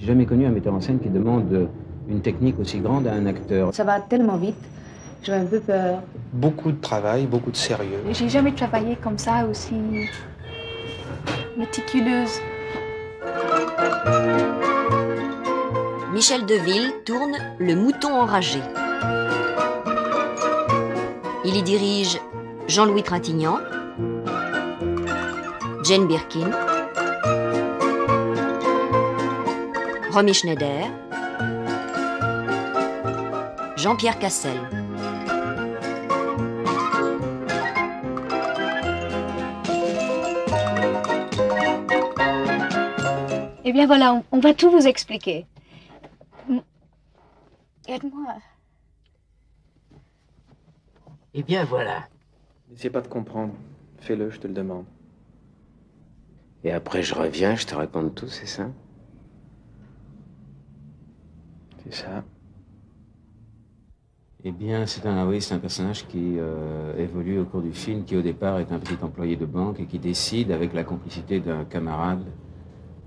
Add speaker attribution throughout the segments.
Speaker 1: J'ai jamais connu un metteur en scène qui demande une technique aussi grande à un acteur.
Speaker 2: Ça va tellement vite, j'ai un peu peur.
Speaker 3: Beaucoup de travail, beaucoup de sérieux.
Speaker 4: J'ai jamais travaillé comme ça, aussi méticuleuse.
Speaker 5: Michel Deville tourne Le Mouton enragé. Il y dirige Jean-Louis Trintignant, Jane Birkin, Romy Schneider, Jean-Pierre Cassel.
Speaker 4: Eh bien voilà, on va tout vous expliquer. Aide-moi.
Speaker 6: Eh bien voilà.
Speaker 3: N'essaie pas de comprendre. Fais-le, je te le demande.
Speaker 6: Et après je reviens, je te raconte tout, c'est ça?
Speaker 3: C'est ça.
Speaker 1: Eh bien, c'est un personnage qui évolue au cours du film, qui au départ est un petit employé de banque et qui décide, avec la complicité d'un camarade,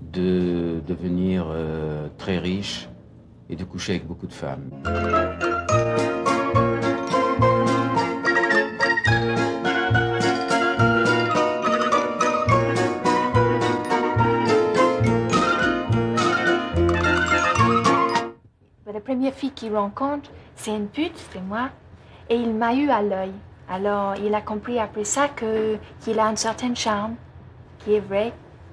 Speaker 1: de devenir très riche et de coucher avec beaucoup de femmes.
Speaker 4: La première fille qu'il rencontre, c'est une pute, c'est moi, et il m'a eu à l'œil. Alors, il a compris après ça qu'il a un certain charme, qui est vrai.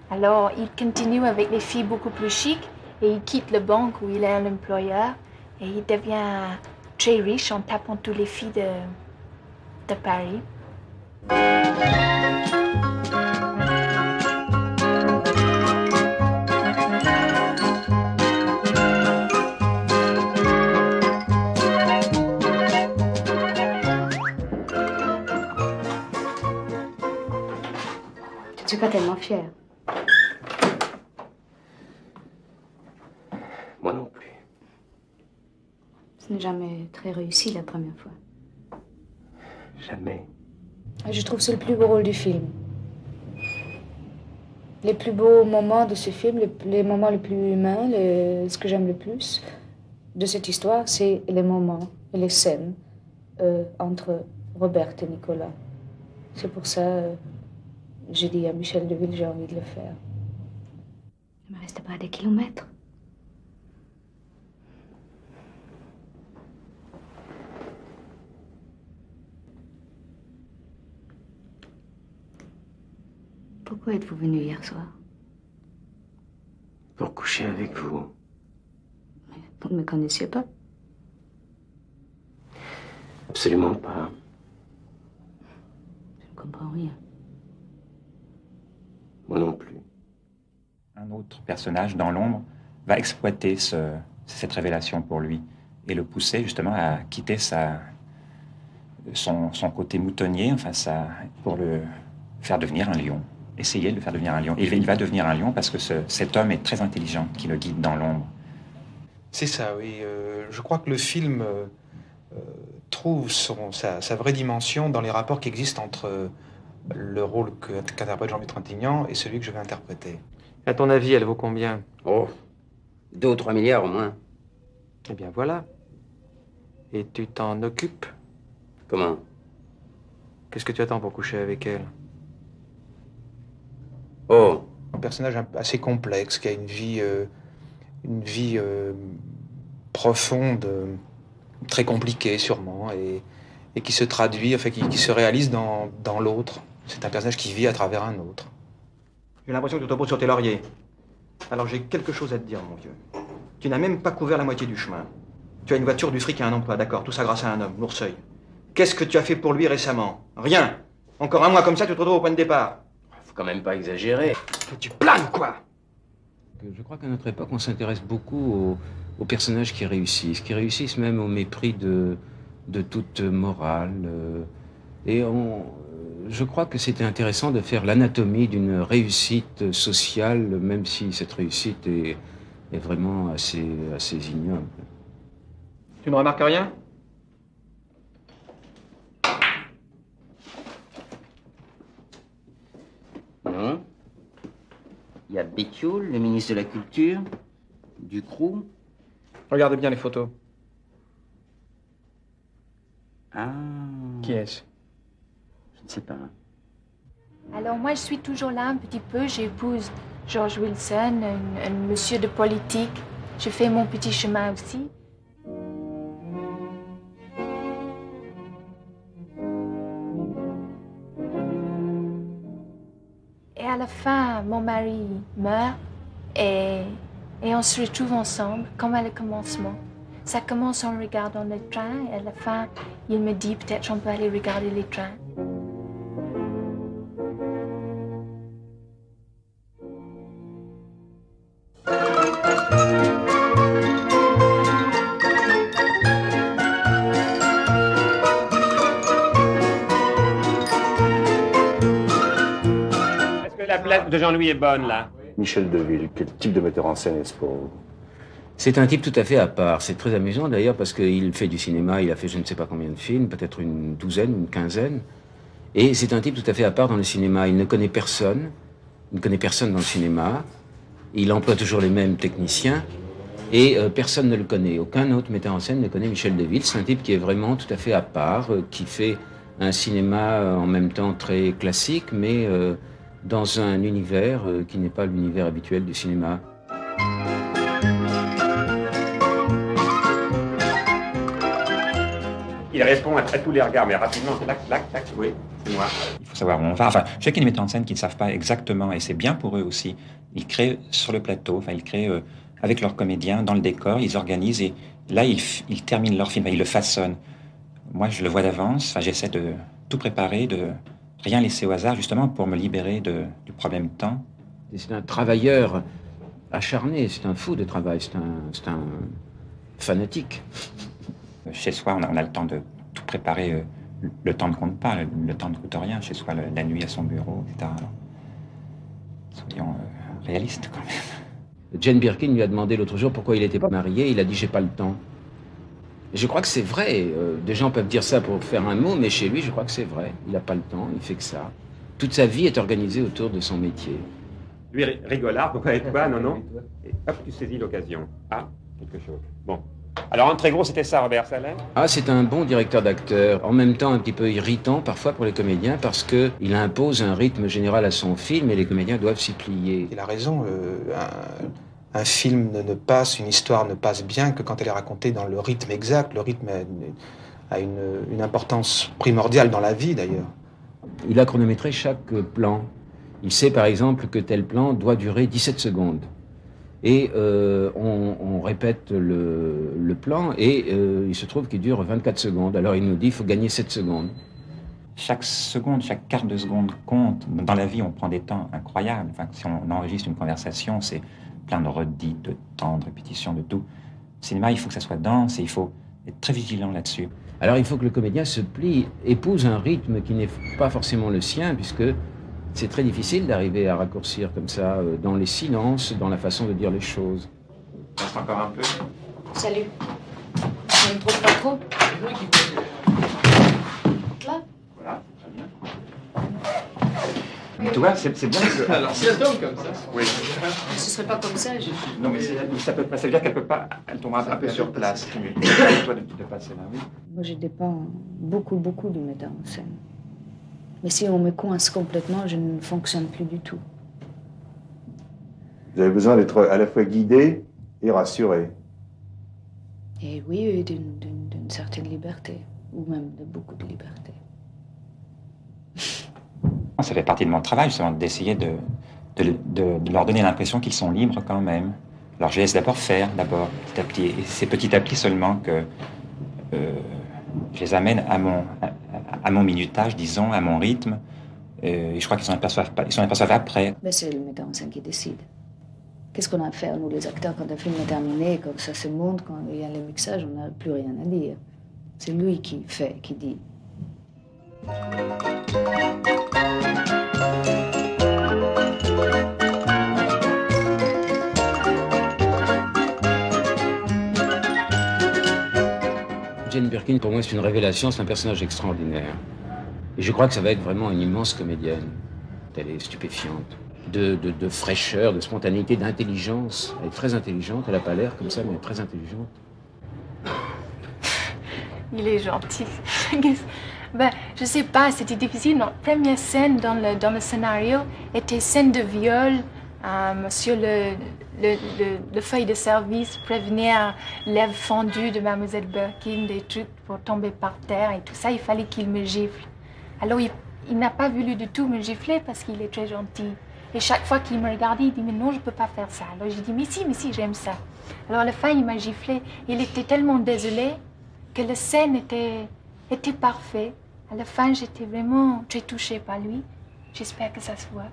Speaker 4: Alors, il continue avec les filles beaucoup plus chics, et il quitte la banque où il est un employeur, et il devient très riche en tapant toutes les filles de Paris.
Speaker 2: Je ne suis pas tellement fière.
Speaker 6: Moi non plus.
Speaker 2: Ce n'est jamais très réussi la première fois.
Speaker 6: Jamais.
Speaker 2: Je trouve que c'est le plus beau rôle du film. Les plus beaux moments de ce film, les moments les plus humains, ce que j'aime le plus de cette histoire, c'est les moments et les scènes entre Robert et Nicolas. C'est pour ça j'ai dit à Michel Deville, j'ai envie de le faire. Il ne me reste pas des kilomètres. Pourquoi êtes-vous venu hier soir?
Speaker 6: Pour coucher avec vous.
Speaker 2: Mais vous ne me connaissiez pas?
Speaker 6: Absolument pas.
Speaker 2: Je ne comprends rien.
Speaker 6: Moi non plus.
Speaker 7: Un autre personnage dans l'ombre va exploiter cette révélation pour lui et le pousser justement à quitter son côté moutonnier, enfin pour le faire devenir un lion. Essayer de le faire devenir un lion. Et il va devenir un lion parce que cet homme est très intelligent qui le guide dans l'ombre.
Speaker 3: C'est ça, oui. Je crois que le film trouve sa vraie dimension dans les rapports qui existent entre le rôle qu'interprète Jean-Louis Trintignant et celui que je vais interpréter. À ton avis, elle vaut combien?
Speaker 6: Oh, 2 ou 3 milliards au moins.
Speaker 3: Eh bien voilà. Et tu t'en occupes?
Speaker 6: Comment?
Speaker 3: Qu'est-ce que tu attends pour coucher avec elle?
Speaker 6: Oh.
Speaker 3: Un personnage assez complexe, qui a une vie profonde, très compliquée sûrement, et qui se traduit, enfin qui se réalise dans l'autre. C'est un personnage qui vit à travers un autre.
Speaker 8: J'ai l'impression que tu te reposes sur tes lauriers. Alors j'ai quelque chose à te dire, mon vieux. Tu n'as même pas couvert la moitié du chemin. Tu as une voiture, du fric et un emploi, d'accord, tout ça grâce à un homme, Lourceuil. Qu'est-ce que tu as fait pour lui récemment? Rien. Encore un mois comme ça, tu te retrouves au point de départ.
Speaker 6: Faut quand même pas exagérer.
Speaker 8: Tu planes, quoi.
Speaker 1: Je crois qu'à notre époque, on s'intéresse beaucoup aux personnages qui réussissent même au mépris de toute morale. Je crois que c'était intéressant de faire l'anatomie d'une réussite sociale, même si cette réussite est vraiment assez ignoble.
Speaker 8: Tu ne remarques rien?
Speaker 6: Non. Il y a Bétiol, le ministre de la Culture.
Speaker 1: Du crew?
Speaker 8: Regardez bien les photos.
Speaker 1: Ah.
Speaker 8: Qui est-ce?
Speaker 1: Je ne sais pas.
Speaker 4: Alors moi, je suis toujours là un petit peu. J'épouse George Wilson, un monsieur de politique. Je fais mon petit chemin aussi. Et à la fin, mon mari meurt et on se retrouve ensemble, comme à le commencement. Ça commence en regardant les trains et à la fin, il me dit peut-être on peut aller regarder les trains.
Speaker 9: Est-ce que la blague de Jean-Louis est bonne, là?
Speaker 10: Michel Deville, quel type de metteur en scène est-ce pour vous?
Speaker 1: C'est un type tout à fait à part. C'est très amusant d'ailleurs parce qu'il fait du cinéma, il a fait je ne sais pas combien de films, peut-être une douzaine, une quinzaine. Et c'est un type tout à fait à part dans le cinéma. Il ne connaît personne dans le cinéma. Il emploie toujours les mêmes techniciens et personne ne le connaît. Aucun autre metteur en scène ne connaît Michel Deville. C'est un type qui est vraiment tout à fait à part, qui fait un cinéma en même temps très classique, mais dans un univers qui n'est pas l'univers habituel du cinéma.
Speaker 9: Il répond à tous les regards, mais rapidement, tac, tac, tac, oui, c'est moi.
Speaker 7: Il faut savoir où on va. Enfin, je sais qu'il y a des metteurs en scène qui ne savent pas exactement, et c'est bien pour eux aussi. Ils créent sur le plateau, enfin, ils créent avec leurs comédiens, dans le décor, ils organisent, et là, ils terminent leur film, ils le façonnent. Moi, je le vois d'avance, enfin, j'essaie de tout préparer, de rien laisser au hasard, justement, pour me libérer du problème temps.
Speaker 1: C'est un travailleur acharné, c'est un fou de travail, c'est un fanatique.
Speaker 7: Chez soi, on a le temps de tout préparer, le temps ne compte pas, le temps ne coûte rien. Chez soi, la nuit à son bureau, etc. Alors, soyons réalistes quand même.
Speaker 1: Jane Birkin lui a demandé l'autre jour pourquoi il n'était pas marié. Il a dit « j'ai pas le temps ». Je crois que c'est vrai. Des gens peuvent dire ça pour faire un mot, mais chez lui, je crois que c'est vrai. Il n'a pas le temps, il fait que ça. Toute sa vie est organisée autour de son métier.
Speaker 9: Lui, rigolard, pourquoi et toi, non? Et hop, tu saisis l'occasion. Ah, quelque chose. Bon. Alors, en très gros, c'était ça, Robert Salem?
Speaker 1: Ah, c'est un bon directeur d'acteur. En même temps, un petit peu irritant parfois pour les comédiens parce qu'il impose un rythme général à son film et les comédiens doivent s'y plier.
Speaker 3: Il a raison. Un film ne passe, une histoire ne passe bien que quand elle est racontée dans le rythme exact. Le rythme a une importance primordiale dans la vie, d'ailleurs.
Speaker 1: Il a chronométré chaque plan. Il sait, par exemple, que tel plan doit durer 17 secondes. Et on répète le plan et il se trouve qu'il dure 24 secondes. Alors il nous dit qu'il faut gagner 7 secondes.
Speaker 7: Chaque seconde, chaque quart de seconde compte. Dans la vie, on prend des temps incroyables. Enfin, si on enregistre une conversation, c'est plein de redites, de temps, de répétitions, de tout. Au cinéma, il faut que ça soit dense et il faut être très vigilant là-dessus.
Speaker 1: Alors il faut que le comédien se plie, épouse un rythme qui n'est pas forcément le sien, puisque c'est très difficile d'arriver à raccourcir comme ça, dans les silences, dans la façon de dire les choses.
Speaker 7: Reste encore un peu.
Speaker 2: Salut. Je ne trouve pas trop. Là.
Speaker 7: Voilà, très bien. Mais tu vois, c'est bien que...
Speaker 8: Alors, si elle tombe comme ça...
Speaker 7: Oui.
Speaker 2: Ce serait pas comme ça.
Speaker 7: Non, mais ça veut dire qu'elle peut pas... Elle tombera un peu sur place. Toi, de passer là, oui.
Speaker 2: Moi, je dépends beaucoup du metteur en scène. Mais si on me coince complètement, je ne fonctionne plus du tout.
Speaker 10: Vous avez besoin d'être à la fois guidé et rassuré.
Speaker 2: Et oui, d'une certaine liberté, ou même de beaucoup de liberté.
Speaker 7: Ça fait partie de mon travail, justement, d'essayer de leur donner l'impression qu'ils sont libres quand même. Alors je laisse d'abord faire, petit à petit. Et c'est petit à petit seulement que je les amène à mon minutage, disons, à mon rythme. Et je crois qu'ils s'en aperçoivent pas, ils s'en aperçoivent après.
Speaker 2: Mais c'est le metteur en scène qui décide. Qu'est-ce qu'on a à faire, nous, les acteurs, quand un film est terminé, quand ça se monte, quand il y a le mixage, on n'a plus rien à dire. C'est lui qui fait, qui dit.
Speaker 1: Jane Birkin, pour moi, c'est une révélation, c'est un personnage extraordinaire. Et je crois que ça va être vraiment une immense comédienne. Elle est stupéfiante. de fraîcheur, de spontanéité, d'intelligence. Elle est très intelligente, elle n'a pas l'air comme ça, mais elle est très intelligente.
Speaker 4: Il est gentil. Ben, je sais pas, c'était difficile. Notre première scène dans le scénario était scène de viol. Sur le feuille de service prévenir lèvres fendues de Mademoiselle Birkin, des trucs pour tomber par terre et tout ça. Il fallait qu'il me gifle. Alors il n'a pas voulu du tout me gifler parce qu'il est très gentil. Et chaque fois qu'il me regardait, il dit mais non, je peux pas faire ça. Alors j'ai dit mais si, j'aime ça. Alors à la fin, il m'a giflé. Il était tellement désolé que la scène était parfaite. À la fin, j'étais vraiment très touchée par lui. J'espère que ça se voit.